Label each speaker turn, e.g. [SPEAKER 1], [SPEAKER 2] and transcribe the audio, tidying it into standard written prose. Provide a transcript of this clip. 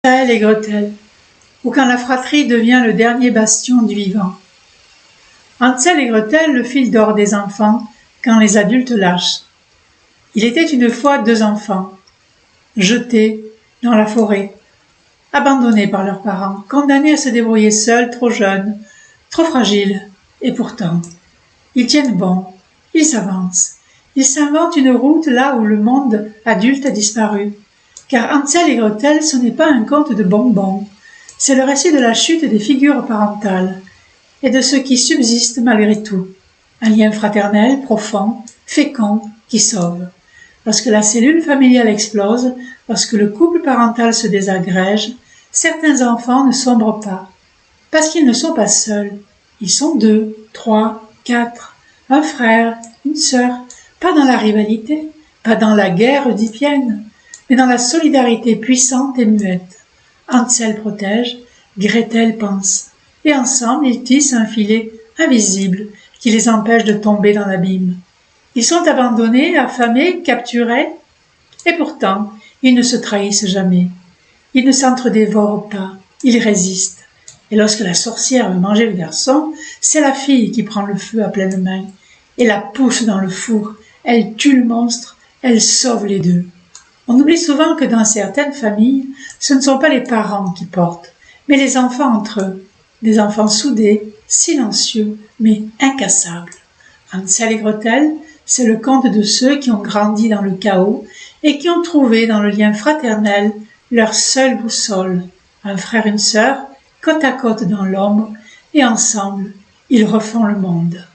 [SPEAKER 1] Hansel et Gretel, ou quand la fratrie devient le dernier bastion du vivant. Hansel et Gretel, le fil d'or des enfants, quand les adultes lâchent. Il était une fois 2 enfants, jetés dans la forêt, abandonnés par leurs parents, condamnés à se débrouiller seuls, trop jeunes, trop fragiles, et pourtant, ils tiennent bon, ils avancent, ils s'inventent une route là où le monde adulte a disparu. Car Hansel et Gretel, ce n'est pas un conte de bonbons, c'est le récit de la chute des figures parentales et de ce qui subsiste malgré tout, un lien fraternel, profond, fécond, qui sauve. Lorsque la cellule familiale explose, lorsque le couple parental se désagrège, certains enfants ne sombrent pas, parce qu'ils ne sont pas seuls, ils sont 2, 3, 4, un frère, une sœur, pas dans la rivalité, pas dans la guerre oedipienne, mais dans la solidarité puissante et muette. Hansel protège, Gretel pense, et ensemble ils tissent un filet invisible qui les empêche de tomber dans l'abîme. Ils sont abandonnés, affamés, capturés, et pourtant ils ne se trahissent jamais. Ils ne s'entre-dévorent pas, ils résistent. Et lorsque la sorcière veut manger le garçon, c'est la fille qui prend le feu à pleine main et la pousse dans le four. Elle tue le monstre, elle sauve les deux. On oublie souvent que dans certaines familles, ce ne sont pas les parents qui portent, mais les enfants entre eux, des enfants soudés, silencieux, mais incassables. Hansel et Gretel, c'est le conte de ceux qui ont grandi dans le chaos et qui ont trouvé dans le lien fraternel leur seule boussole, un frère et une sœur, côte à côte dans l'ombre, et ensemble, ils refont le monde.